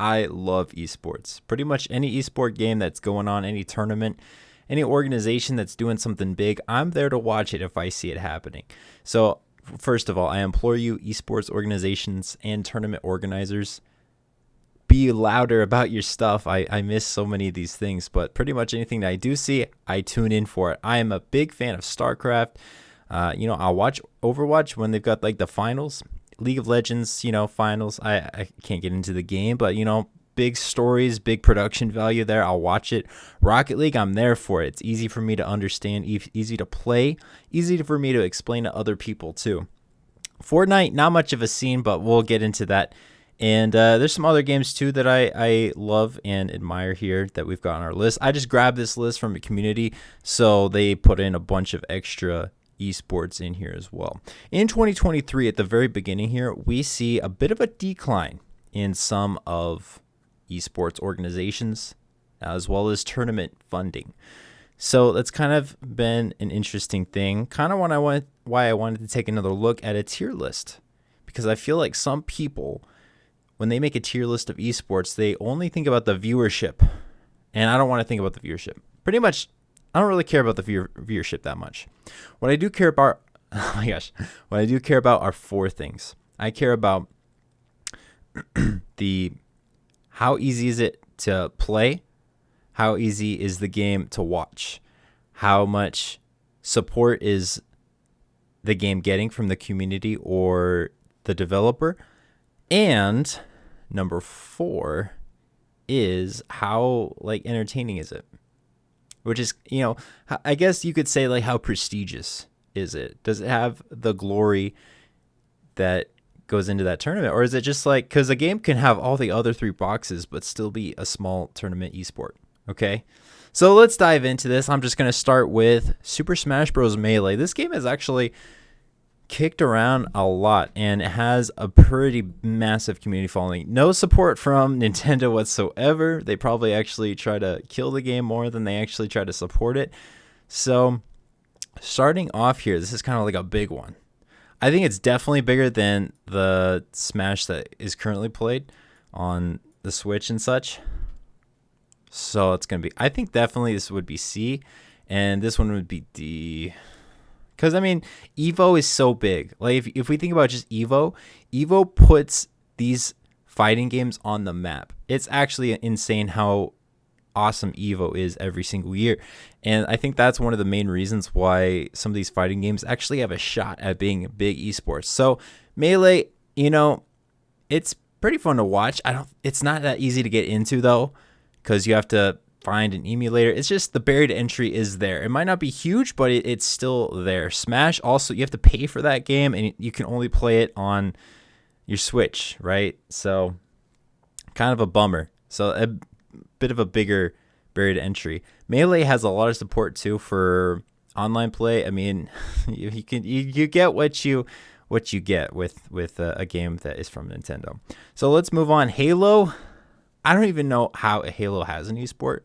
I love esports. Pretty much any esport game that's going on, any tournament, any organization that's doing something big, I'm there to watch it if I see it happening. So first of all, I implore you, esports organizations and tournament organizers, be louder about your stuff. I miss so many of these things, but pretty much anything that I do see, I tune in for it. I am a big fan of StarCraft. I'll watch Overwatch when they've got like the finals, League of Legends, finals. I can't get into the game, but big stories, big production value there. I'll watch it. Rocket League, I'm there for it. It's easy for me to understand, easy to play, easy for me to explain to other people too. Fortnite, not much of a scene, but we'll get into that. And there's some other games too that I love and admire here that we've got on our list. I just grabbed this list from a community, so they put in a bunch of extra esports in here as well. In 2023, at the very beginning here, we see a bit of a decline in some of esports organizations as well as tournament funding. So that's kind of been an interesting thing. Kind of why I wanted to take another look at a tier list, because I feel like some people, when they make a tier list of esports, they only think about the viewership, and I don't want to think about the viewership. Pretty much, I don't really care about the viewership that much. What I do care about, what I do care about are four things. I care about how easy is it to play, how easy is the game to watch, how much support is the game getting from the community or the developer, and number 4 is how entertaining is it? Which is, I guess you could say how prestigious is it? Does it have the glory that goes into that tournament? Or is it just because a game can have all the other 3 boxes but still be a small tournament esport? Okay, so let's dive into this. I'm just going to start with Super Smash Bros. Melee. This game is actually kicked around a lot and it has a pretty massive community following. No support from Nintendo whatsoever. They probably actually try to kill the game more than they actually try to support it. So starting off here, this is kind of like a big one. I think it's definitely bigger than the Smash that is currently played on the Switch and such. So it's going to be, I think definitely this would be C, and this one would be D. Because, EVO is so big. If we think about just EVO puts these fighting games on the map. It's actually insane how awesome EVO is every single year. And I think that's one of the main reasons why some of these fighting games actually have a shot at being big esports. So Melee, it's pretty fun to watch. It's not that easy to get into though, because you have to find an emulator. It's just the barrier to entry is there. It might not be huge, but it's still there. Smash also, you have to pay for that game, and you can only play it on your Switch, right? So kind of a bummer. So a bit of a bigger barrier to entry. Melee has a lot of support too for online play. You get what you get with a game that is from Nintendo. So let's move on. Halo. I don't even know how Halo has an esport,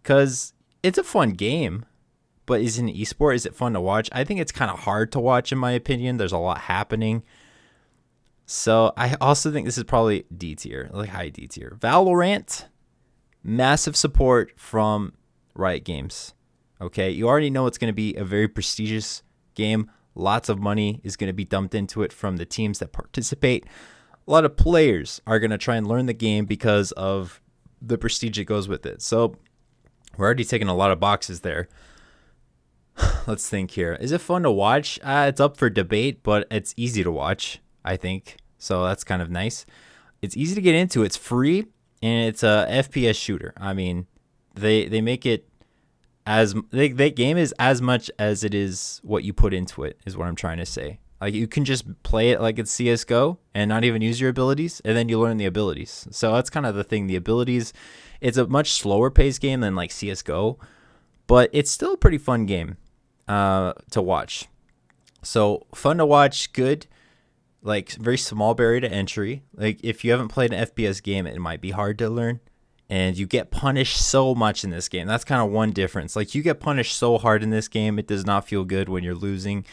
because it's a fun game, but is it an esport? Is it fun to watch? I think it's kind of hard to watch, in my opinion. There's a lot happening. So I also think this is probably D tier, high D tier. ValorANT, massive support from Riot Games. Okay, you already know it's going to be a very prestigious game. Lots of money is going to be dumped into it from the teams that participate. A lot of players are going to try and learn the game because of the prestige that goes with it. So we're already taking a lot of boxes there. Let's think here. Is it fun to watch? It's up for debate, but it's easy to watch, I think. So that's kind of nice. It's easy to get into. It's free, and it's a FPS shooter. They make it that game is as much as it is what you put into it, is what I'm trying to say. You can just play it like it's CSGO and not even use your abilities, and then you learn the abilities. So that's kind of the thing. The abilities, it's a much slower paced game than CSGO, but it's still a pretty fun game to watch. So fun to watch, good, very small barrier to entry. If you haven't played an FPS game, it might be hard to learn, and you get punished so much in this game. That's kind of one difference. You get punished so hard in this game, it does not feel good when you're losing.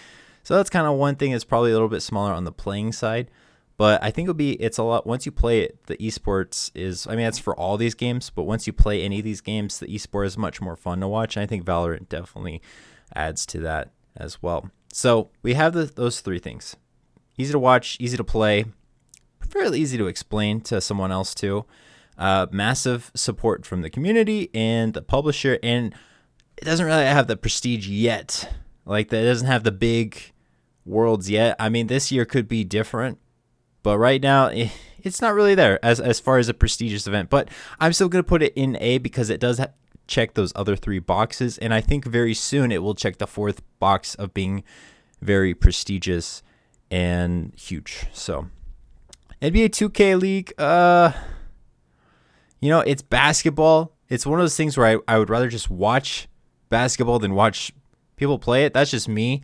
So that's kind of one thing that's probably a little bit smaller on the playing side. But I think it's a lot once you play it. The esports is, I mean, that's for all these games, but once you play any of these games, the esport is much more fun to watch. And I think ValorANT definitely adds to that as well. So we have those three things: easy to watch, easy to play, fairly easy to explain to someone else too. Massive support from the community and the publisher, and it doesn't really have the prestige yet. Like, that doesn't have the big worlds yet. I mean, this year could be different, but right now it's not really there as far as a prestigious event. But I'm still going to put it in A because it does check those other three boxes, and I think very soon it will check the fourth box of being very prestigious and huge. So NBA 2K League, it's basketball. It's one of those things where I would rather just watch basketball than watch people play it. That's just me.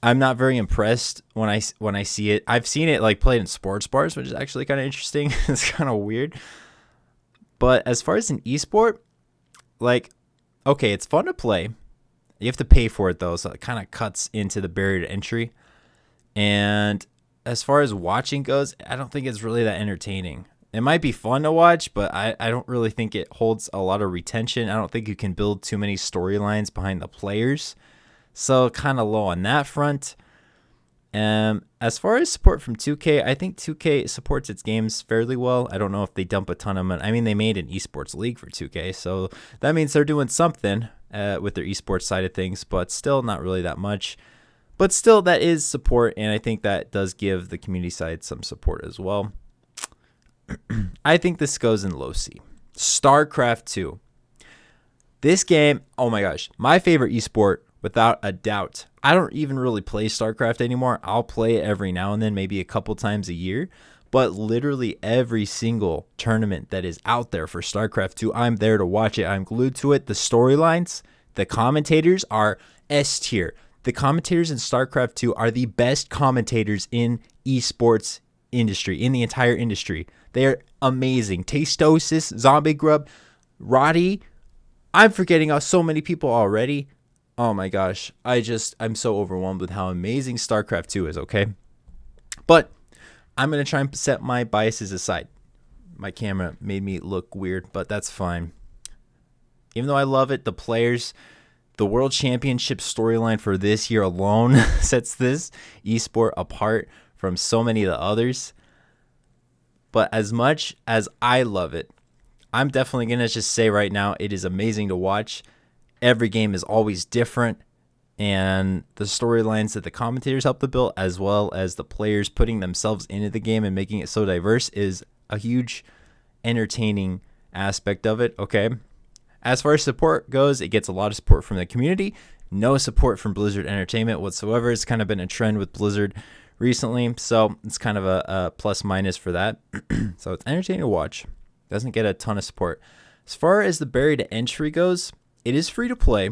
I'm not very impressed when I see it. I've seen it like played in sports bars, which is actually kind of interesting. It's kind of weird. But as far as an esport, like, okay, it's fun to play. You have to pay for it though, so it kind of cuts into the barrier to entry. And as far as watching goes, I don't think it's really that entertaining. It might be fun to watch, but I don't really think it holds a lot of retention. I don't think you can build too many storylines behind the players. So kind of low on that front. As far as support from 2K, I think 2K supports its games fairly well. I don't know if they dump a ton of money. I mean, they made an esports league for 2K, so that means they're doing something with their esports side of things, but still not really that much. But still, that is support, and I think that does give the community side some support as well. I think this goes in low C. StarCraft 2. This game, oh my gosh, my favorite esport without a doubt. I don't even really play StarCraft anymore. I'll play it every now and then, maybe a couple times a year. But literally every single tournament that is out there for StarCraft 2, I'm there to watch it. I'm glued to it. The storylines, the commentators are S tier. The commentators in StarCraft 2 are the best commentators in esports industry, in the entire industry. They're amazing. Tastosis, Zombie Grub, Roddy. I'm forgetting so many people already. Oh my gosh. I'm so overwhelmed with how amazing StarCraft 2 is, okay? But I'm going to try and set my biases aside. My camera made me look weird, but that's fine. Even though I love it, the players, the World Championship storyline for this year alone sets this esport apart from so many of the others. But as much as I love it, I'm definitely going to just say right now, it is amazing to watch. Every game is always different. And the storylines that the commentators help to build, as well as the players putting themselves into the game and making it so diverse, is a huge entertaining aspect of it, okay? As far as support goes, it gets a lot of support from the community. No support from Blizzard Entertainment whatsoever. It's kind of been a trend with Blizzard recently, so it's kind of a plus minus for that. So it's entertaining to watch. Doesn't get a ton of support. As far as the barrier to entry goes, it is free to play,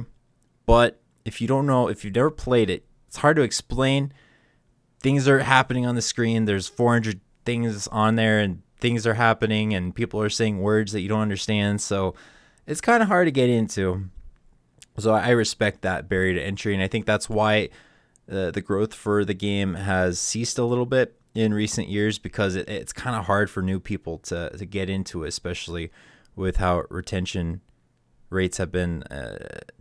but if you don't know, if you've never played it, it's hard to explain. Things are happening on the screen. There's 400 things on there, and things are happening, and people are saying words that you don't understand, so it's kind of hard to get into. So I respect that barrier to entry, and I think that's why the growth for the game has ceased a little bit in recent years, because it's kind of hard for new people to get into it, especially with how retention rates have been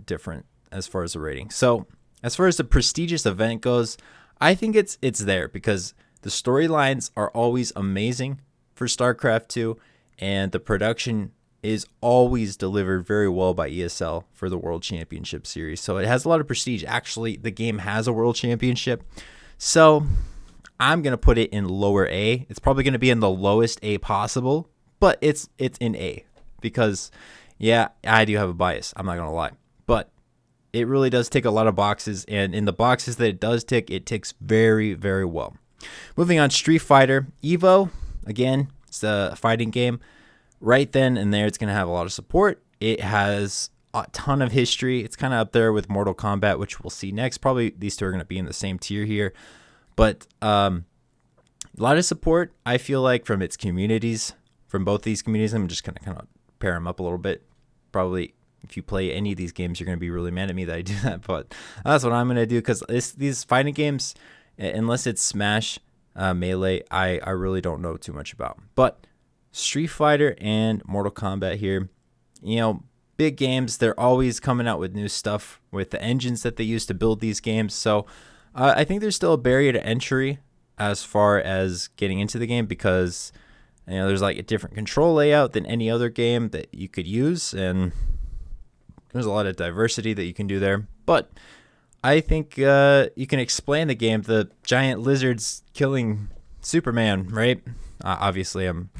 different as far as the rating. So as far as the prestigious event goes, I think it's there because the storylines are always amazing for StarCraft 2, and the production is always delivered very well by ESL for the World Championship Series. So it has a lot of prestige. Actually, the game has a World Championship. So I'm going to put it in lower A. It's probably going to be in the lowest A possible, but it's in A because, yeah, I do have a bias. I'm not going to lie. But it really does tick a lot of boxes, and in the boxes that it does tick, it ticks very, very well. Moving on, Street Fighter Evo. Again, it's a fighting game. Right then and there, it's going to have a lot of support. It has a ton of history. It's kind of up there with Mortal Kombat, which we'll see next. Probably these two are going to be in the same tier here. But a lot of support, I feel like, from its communities, from both these communities. I'm just going to kind of pair them up a little bit. Probably if you play any of these games, you're going to be really mad at me that I do that. But that's what I'm going to do, because these fighting games, unless it's Smash, Melee, I really don't know too much about. But Street Fighter and Mortal Kombat here, big games, they're always coming out with new stuff with the engines that they use to build these games. So I think there's still a barrier to entry as far as getting into the game, because there's like a different control layout than any other game that you could use, and there's a lot of diversity that you can do there. But I think you can explain the game. The giant lizards killing Superman, right? Obviously, I'm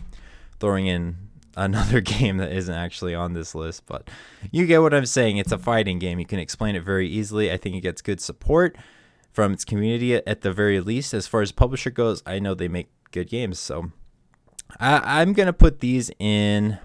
throwing in another game that isn't actually on this list, but you get what I'm saying. It's a fighting game. You can explain it very easily. I think it gets good support from its community at the very least. As far as publisher goes, I know they make good games, so I'm going to put these in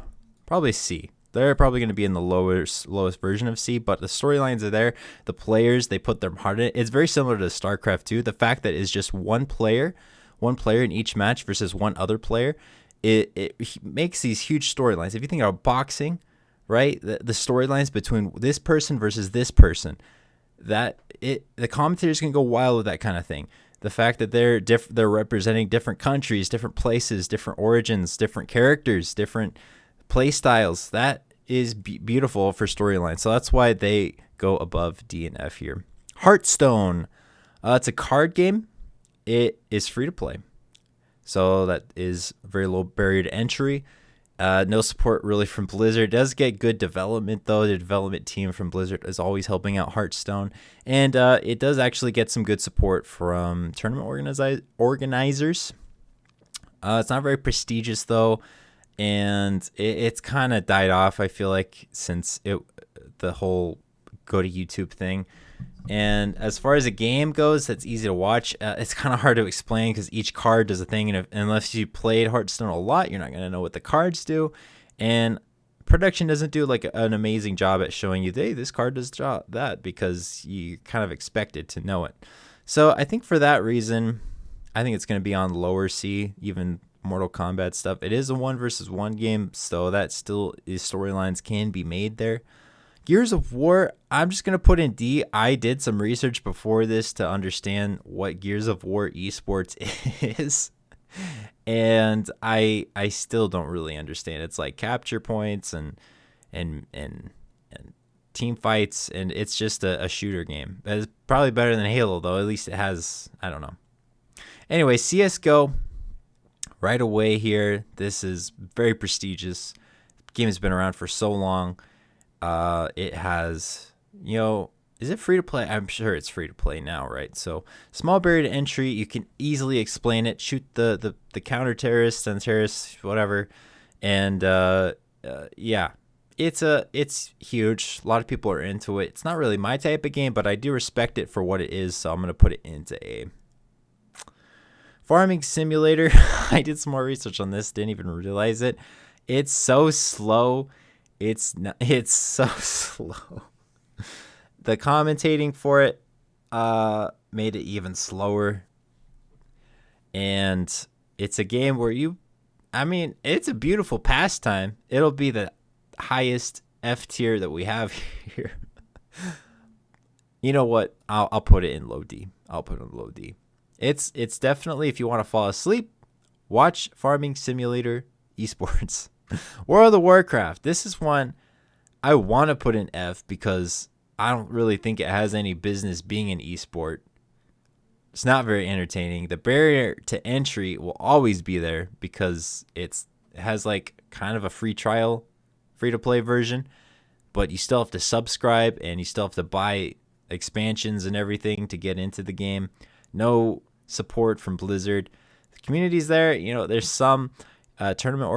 probably C. They're probably going to be in the lowest version of C, but the storylines are there. The players, they put their heart in it. It's very similar to StarCraft 2. The fact that it's just one player in each match versus one other player, it makes these huge storylines. If you think about boxing, right, the storylines between this person versus this person, the commentators can go wild with that kind of thing. The fact that they're representing different countries, different places, different origins, different characters, different play styles, that is beautiful for storyline. So that's why they go above D and F here. Hearthstone, it's a card game. It is free to play, so that is very low barrier to entry. No support really from Blizzard. It does get good development though. The development team from Blizzard is always helping out Hearthstone, and it does actually get some good support from tournament organizers. It's not very prestigious though, and it's kind of died off, I feel like, since the whole go to YouTube thing. And as far as a game goes, that's easy to watch. It's kind of hard to explain because each card does a thing, and unless you played Hearthstone a lot, you're not going to know what the cards do. And production doesn't do like an amazing job at showing you, hey, this card does that, because you kind of expected to know it. So I think for that reason, I think it's going to be on lower C, even Mortal Kombat stuff. It is a 1 versus 1 game, so that still is storylines can be made there. Gears of War, I'm just going to put in D. I did some research before this to understand what Gears of War esports is, and I still don't really understand. It's like capture points and team fights, and it's just a shooter game. It's probably better than Halo, though. At least it has, I don't know. Anyway, CSGO, right away here. This is very prestigious. The game has been around for so long. It has, is it free to play? I'm sure it's free to play now, right? So small barrier to entry. You can easily explain it. Shoot the counter terrorists and terrorists, whatever. And yeah, it's huge. A lot of people are into it. It's not really my type of game, but I do respect it for what it is. So I'm gonna put it into A. Farming Simulator. I did some more research on this. Didn't even realize it. It's so slow. It's so slow. The commentating for it made it even slower. And it's a game where it's a beautiful pastime. It'll be the highest F tier that we have here. You know what? I'll put it in low D. It's definitely, if you want to fall asleep, watch Farming Simulator Esports. World of Warcraft. This is one I want to put in F because I don't really think it has any business being an esport. It's not very entertaining. The barrier to entry will always be there because it has like kind of a free trial, free to play version, but you still have to subscribe and you still have to buy expansions and everything to get into the game. No support from Blizzard. The community's there. There's some tournament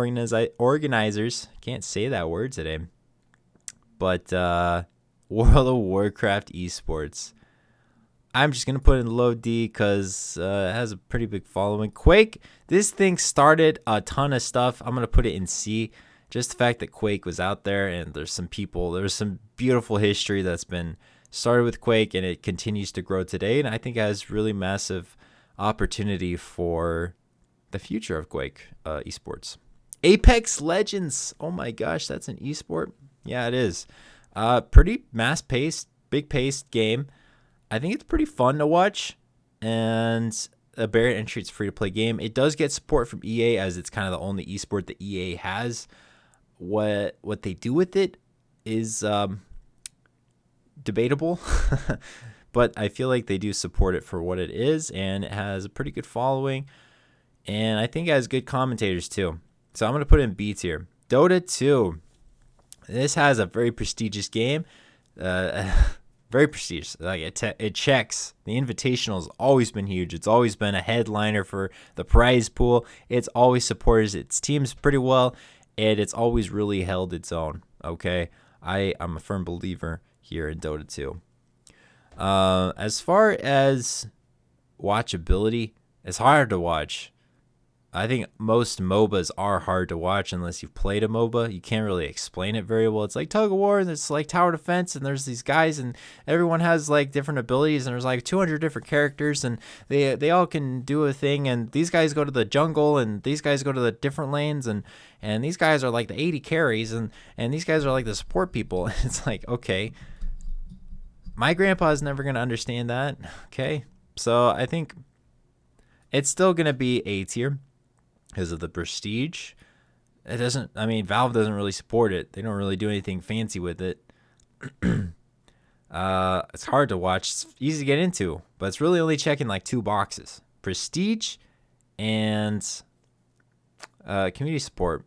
organizers, can't say that word today, but World of Warcraft esports, I'm just going to put in low D because it has a pretty big following. Quake, this thing started a ton of stuff. I'm going to put it in C. Just the fact that Quake was out there and there's some beautiful history that's been started with Quake, and it continues to grow today, and I think it has really massive opportunity for the future of Quake esports. Apex Legends. Oh my gosh, that's an esport? Yeah, it is. Pretty mass-paced, big-paced game. I think it's pretty fun to watch, and a barrier to entry. It's a free-to-play game. It does get support from EA, as it's kind of the only esport that EA has. What they do with it is debatable, but I feel like they do support it for what it is, and it has a pretty good following, and I think it has good commentators too. So I'm going to put it in B tier. Dota 2. This has a very prestigious game. Very prestigious. Like it checks. The Invitational has always been huge. It's always been a headliner for the prize pool. It's always supported its teams pretty well, and it's always really held its own. Okay, I'm a firm believer here in Dota 2. As far as watchability, it's hard to watch. I think most MOBAs are hard to watch unless you've played a MOBA. You can't really explain it very well. It's like tug of war, and it's like tower defense, and there's these guys, and everyone has like different abilities, and there's like 200 different characters, and they all can do a thing, and these guys go to the jungle, and these guys go to the different lanes, and these guys are like the 80 carries, and these guys are like the support people. It's like, okay, my grandpa is never going to understand that. Okay, so I think it's still going to be A tier because of the prestige. It doesn't, I mean, Valve doesn't really support it. They don't really do anything fancy with it. It's hard to watch. It's easy to get into, but it's really only checking like 2 boxes: prestige and community support.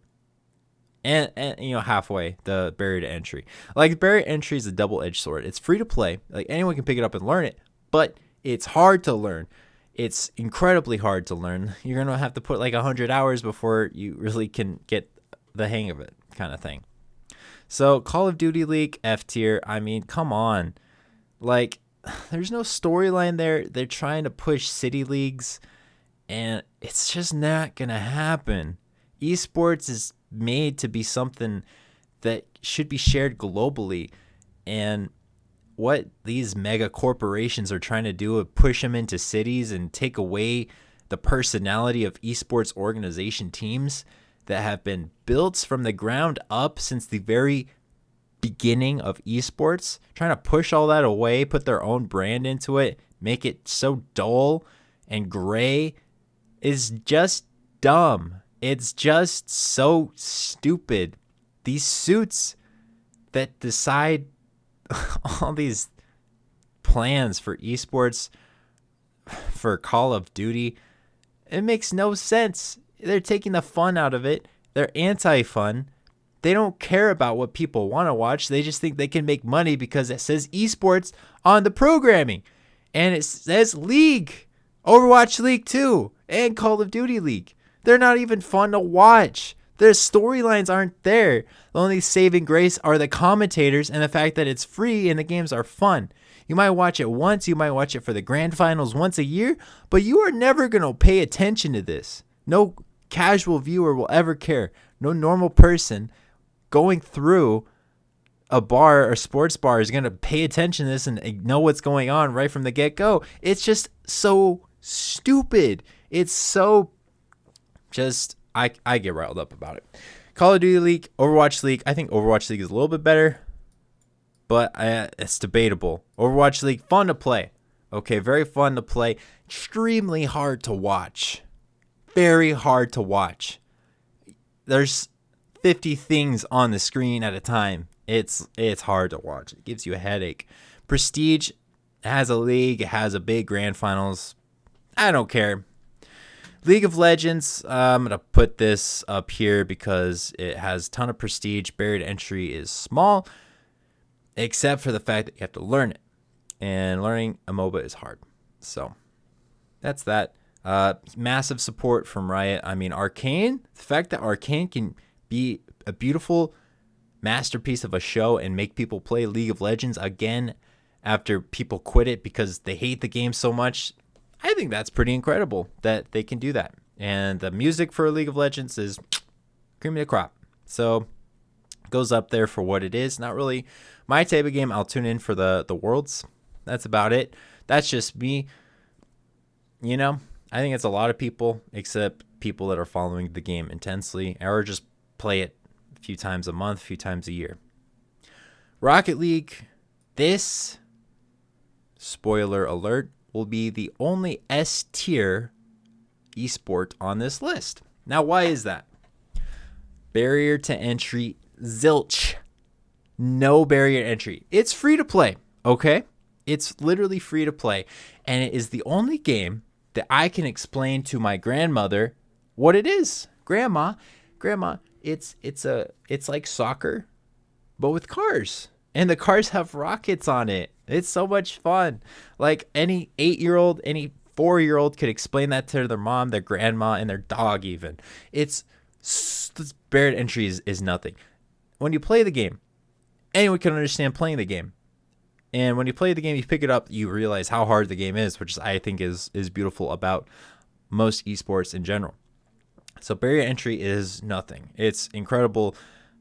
And halfway, the barrier to entry. Like, barrier to entry is a double-edged sword. It's free to play. Like, anyone can pick it up and learn it, but it's hard to learn. It's incredibly hard to learn. You're going to have to put like 100 hours before you really can get the hang of it, kind of thing. So Call of Duty League, F tier. I mean, come on. Like, there's no storyline there. They're trying to push city leagues, and it's just not going to happen. Esports is made to be something that should be shared globally, and what these mega corporations are trying to do is push them into cities and take away the personality of esports organization teams that have been built from the ground up since the very beginning of esports, trying to push all that away, put their own brand into it, make it so dull and gray, is just dumb. It's just so stupid. These suits that decide all these plans for esports, for Call of Duty, it makes no sense. They're taking the fun out of it. They're anti-fun. They don't care about what people want to watch. They just think they can make money because it says esports on the programming, and it says League, Overwatch League 2, and Call of Duty League. They're not even fun to watch. Their storylines aren't there. The only saving grace are the commentators and the fact that it's free and the games are fun. You might watch it once, you might watch it for the grand finals once a year, but you are never going to pay attention to this. No casual viewer will ever care. No normal person going through a bar or sports bar is going to pay attention to this and know what's going on right from the get-go. It's just so stupid. It's so just... I get riled up about it. Call of Duty League, Overwatch League. I think Overwatch League is a little bit better, but it's debatable. Overwatch League, fun to play. Okay, very fun to play. Extremely hard to watch. Very hard to watch. There's 50 things on the screen at a time. It's hard to watch. It gives you a headache. Prestige has a league. It has a big grand finals. I don't care. League of Legends, I'm going to put this up here because it has a ton of prestige. Barrier to entry is small, except for the fact that you have to learn it. And learning a MOBA is hard. So that's that. Massive support from Riot. I mean, Arcane, the fact that Arcane can be a beautiful masterpiece of a show and make people play League of Legends again after people quit it because they hate the game so much, I think that's pretty incredible that they can do that. And the music for League of Legends is cream of the crop. So it goes up there for what it is. Not really my type of game. I'll tune in for the worlds. That's about it. That's just me. You know, I think it's a lot of people, except people that are following the game intensely or just play it a few times a month, a few times a year. Rocket League, this, spoiler alert, will be the only S tier esport on this list. Now, why is that? Barrier to entry, zilch. No barrier to entry. It's free to play, okay? It's literally free to play. And it is the only game that I can explain to my grandmother what it is. Grandma, it's like soccer, but with cars. And the cars have rockets on it. It's so much fun. Like any 8-year-old, any 4-year-old could explain that to their mom, their grandma, and their dog even. This barrier to entry is nothing. When you play the game, anyone can understand playing the game. And when you play the game, you pick it up, you realize how hard the game is, which I think is beautiful about most esports in general. So barrier to entry is nothing. It's incredible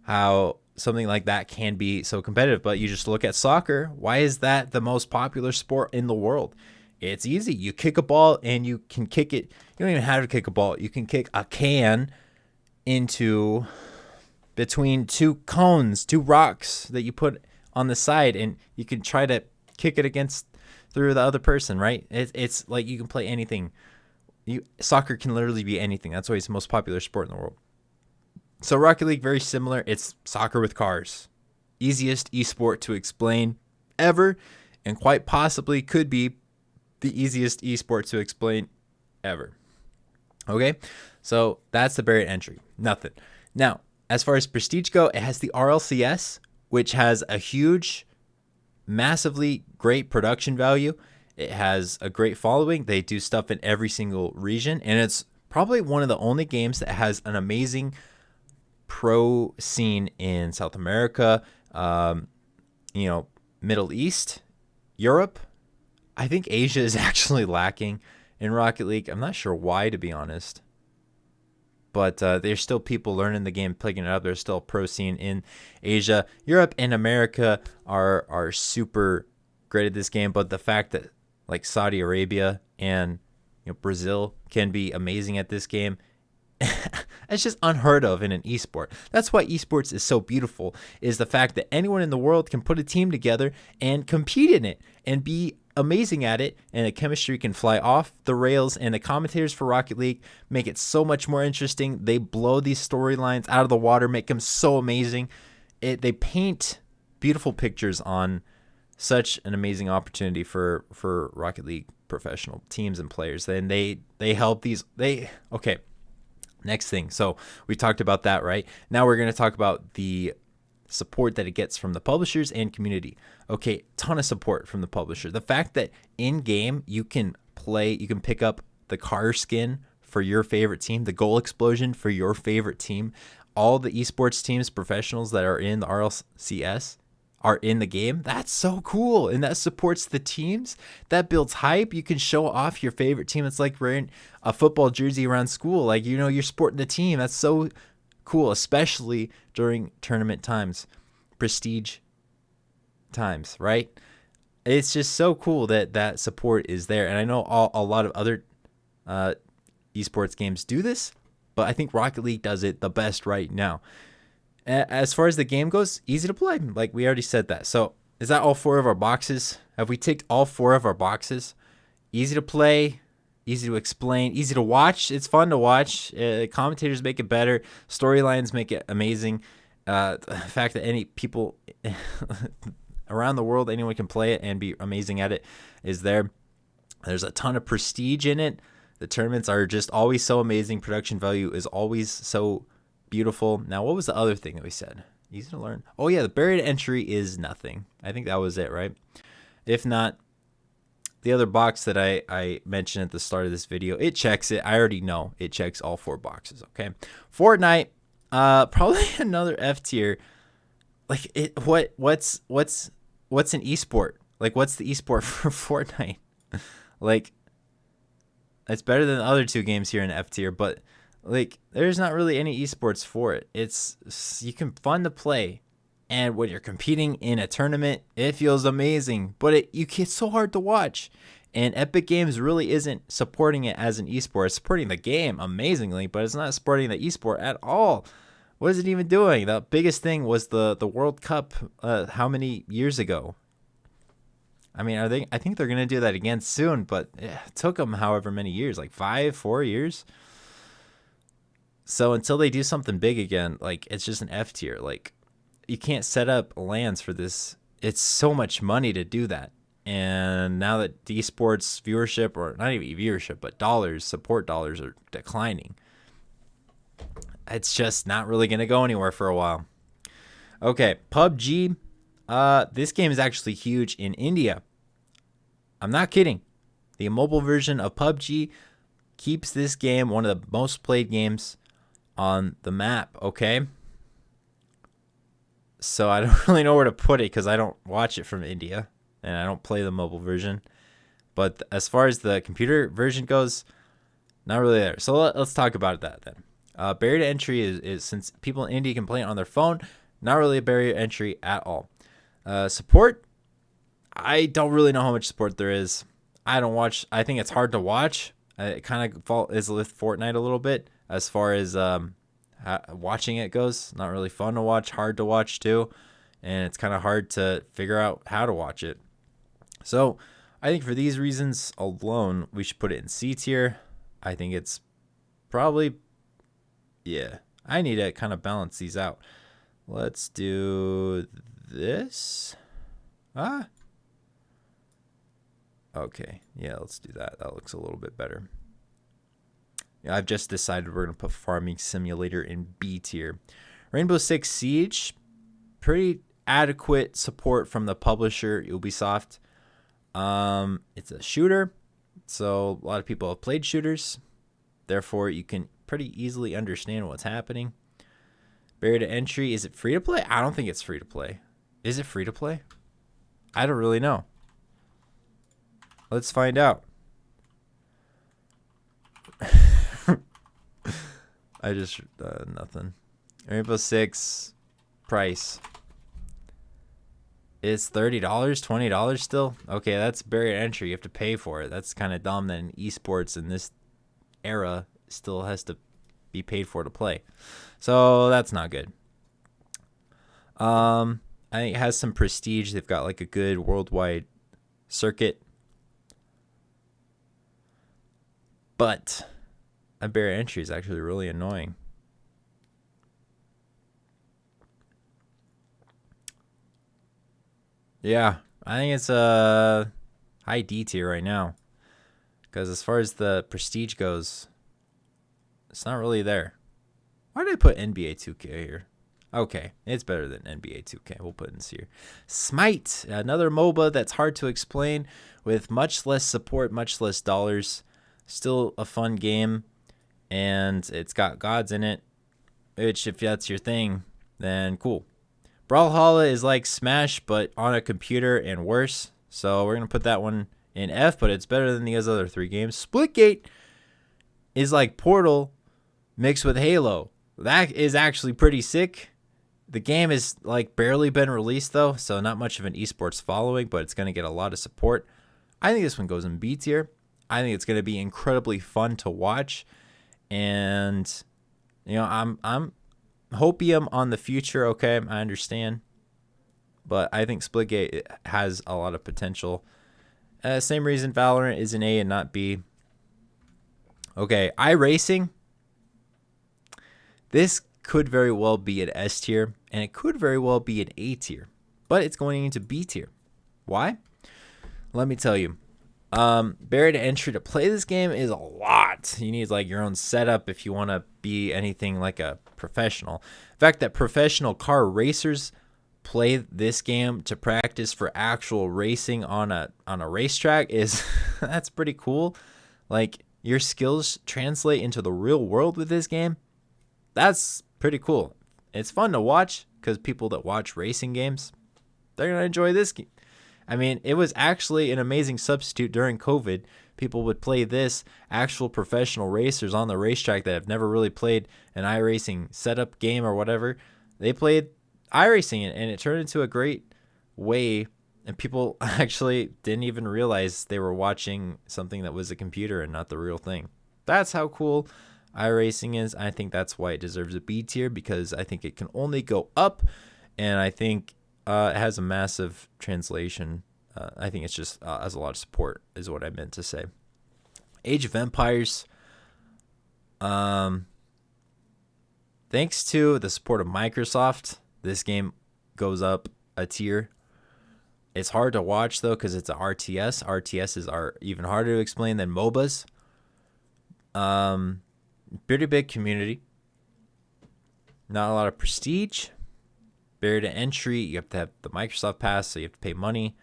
how something like that can be so competitive. But you just look at soccer. Why is that the most popular sport in the world? It's easy. You kick a ball and you can kick it. You don't even have to kick a ball. You can kick a can into between two cones, two rocks that you put on the side, and you can try to kick it through the other person, right? It's like you can play anything. Soccer can literally be anything. That's why it's the most popular sport in the world. So Rocket League, very similar. It's soccer with cars. Easiest esport to explain ever, and quite possibly could be the easiest esport to explain ever. Okay, so that's the barrier to entry. Nothing. Now, as far as prestige go, it has the RLCS, which has a huge, massively great production value. It has a great following. They do stuff in every single region, and it's probably one of the only games that has an amazing pro scene in South America, Middle East, Europe. I think Asia is actually lacking in Rocket League. I'm not sure why, to be honest. But there's still people learning the game, picking it up. There's still a pro scene in Asia. Europe and America are super great at this game. But the fact that like Saudi Arabia and Brazil can be amazing at this game, it's just unheard of in an esport. That's why esports is so beautiful, is the fact that anyone in the world can put a team together and compete in it and be amazing at it, and the chemistry can fly off the rails, and the commentators for Rocket League make it so much more interesting. They blow these storylines out of the water, make them so amazing. They paint beautiful pictures on such an amazing opportunity for Rocket League professional teams and players. And they help okay. Next thing. So we talked about that, right? Now we're going to talk about the support that it gets from the publishers and community. Okay, ton of support from the publisher. The fact that in game you can pick up the car skin for your favorite team, the goal explosion for your favorite team. All the esports teams, professionals that are in the RLCS are in the game. That's so cool. And that supports the teams. That builds hype. You can show off your favorite team. It's like wearing a football jersey around school. Like, you're sporting the team. That's so cool, especially during tournament times, prestige times, right? It's just so cool that support is there. And I know a lot of other esports games do this, but I think Rocket League does it the best right now. As far as the game goes, easy to play. Like we already said that. So is that all 4 of our boxes? Have we ticked all 4 of our boxes? Easy to play, easy to explain, easy to watch. It's fun to watch. Commentators make it better. Storylines make it amazing. The fact that any people around the world, anyone can play it and be amazing at it is there. There's a ton of prestige in it. The tournaments are just always so amazing. Production value is always so beautiful. Now, what was the other thing that we said? Easy to learn. Oh, yeah, the barrier to entry is nothing. I think that was it, right? If not, the other box that I mentioned at the start of this video, it checks it. I already know it checks all 4 boxes, okay? Fortnite, probably another F tier. Like, what's an esport? Like, what's the esport for Fortnite? Like, it's better than the other 2 games here in F tier, but like, there's not really any esports for it. You can fun to play, and when you're competing in a tournament, it feels amazing. But it's so hard to watch, and Epic Games really isn't supporting it as an esport. It's supporting the game amazingly, but it's not supporting the esport at all. What is it even doing? The biggest thing was the World Cup. How many years ago? I mean, I think they're gonna do that again soon, but it took them however many years, like 4 years. So until they do something big again, like it's just an F tier. Like you can't set up LANs for this. It's so much money to do that. And now that esports viewership, or not even viewership, but support dollars are declining, it's just not really going to go anywhere for a while. Okay, PUBG. This game is actually huge in India. I'm not kidding. The mobile version of PUBG keeps this game one of the most played games on the map, okay? So I don't really know where to put it because I don't watch it from India and I don't play the mobile version. But as far as the computer version goes, not really there. So let's talk about that then. Barrier to entry is since people in India can play it on their phone, not really a barrier to entry at all. Support, I don't really know how much support there is. I don't watch. I think it's hard to watch. It kind of is with Fortnite a little bit as far as watching it goes. Not really fun to watch, hard to watch too, and it's kind of hard to figure out how to watch it. So I think for these reasons alone, we should put it in C tier. I think it's probably, yeah, I need to kind of balance these out. Let's do this. Okay, yeah, let's do that. That looks a little bit better. Yeah, I've just decided we're going to put Farming Simulator in B tier. Rainbow Six Siege, pretty adequate support from the publisher, Ubisoft. It's a shooter, so a lot of people have played shooters. Therefore, you can pretty easily understand what's happening. Barrier to entry, is it free to play? I don't think it's free to play. Is it free to play? I don't really know. Let's find out. I just, nothing. Rainbow Six price. It's $30, $20 still? Okay, that's barrier to entry. You have to pay for it. That's kind of dumb that in esports in this era still has to be paid for to play. So that's not good. I think it has some prestige. They've got like a good worldwide circuit. But a barrier to entry is actually really annoying. Yeah, I think it's a high D tier right now. Because as far as the prestige goes, it's not really there. Why did I put NBA 2K here? Okay, it's better than NBA 2K. We'll put it in here. Smite, another MOBA that's hard to explain with much less support, much less dollars. Still a fun game, and it's got gods in it, which if that's your thing, then cool. Brawlhalla is like Smash, but on a computer and worse. So we're going to put that one in F, but it's better than the other 3 games. Splitgate is like Portal mixed with Halo. That is actually pretty sick. The game is like barely been released though, so not much of an esports following, but it's going to get a lot of support. I think this one goes in B tier. I think it's going to be incredibly fun to watch, and you know, I'm hopium on the future. Okay, I understand, but I think Splitgate has a lot of potential. Same reason ValorANT is an A and not B. Okay, iRacing. This could very well be an S tier, and it could very well be an A tier, but it's going into B tier. Why? Let me tell you. Barrier to entry to play this game is a lot. You need like your own setup if you want to be anything like a professional. In fact, that professional car racers play this game to practice for actual racing on a racetrack is that's pretty cool. Like your skills translate into the real world with this game. That's pretty cool. It's fun to watch because people that watch racing games, they're gonna enjoy this game. I mean, it was actually an amazing substitute during COVID. People would play this, actual professional racers on the racetrack that have never really played an iRacing setup game or whatever. They played iRacing, and it turned into a great way, and people actually didn't even realize they were watching something that was a computer and not the real thing. That's how cool iRacing is. I think that's why it deserves a B tier, because I think it can only go up, and I think it has a massive translation I think it's just has a lot of support is what I meant to say. Age of Empires. Thanks to the support of Microsoft, this game goes up a tier. It's hard to watch though because it's an RTS. RTSs are even harder to explain than MOBAs. Pretty big community. Not a lot of prestige. Barrier to entry. You have to have the Microsoft Pass, so you have to pay money.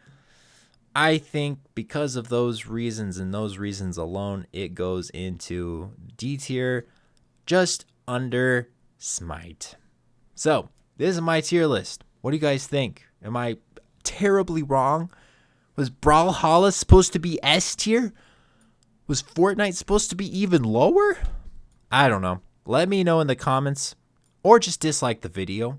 I think because of those reasons and those reasons alone, it goes into D tier, just under Smite. So this is my tier list. What do you guys think? Am I terribly wrong? Was Brawlhalla supposed to be S tier? Was Fortnite supposed to be even lower? I don't know. Let me know in the comments, or just dislike the video.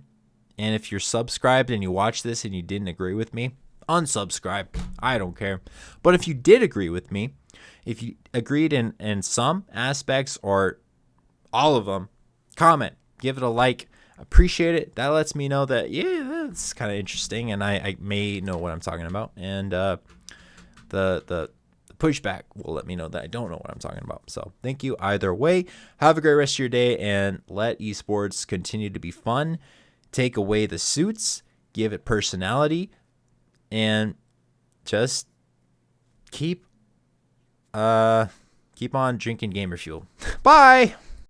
And if you're subscribed and you watch this and you didn't agree with me, unsubscribe. I don't care. But if you did agree with me, if you agreed in some aspects or all of them, comment, give it a like. Appreciate it. That lets me know that, yeah, that's kind of interesting and I may know what I'm talking about. And the pushback will let me know that I don't know what I'm talking about. So thank you either way. Have a great rest of your day and let esports continue to be fun. Take away the suits, give it personality, and just keep on drinking gamer fuel. Bye.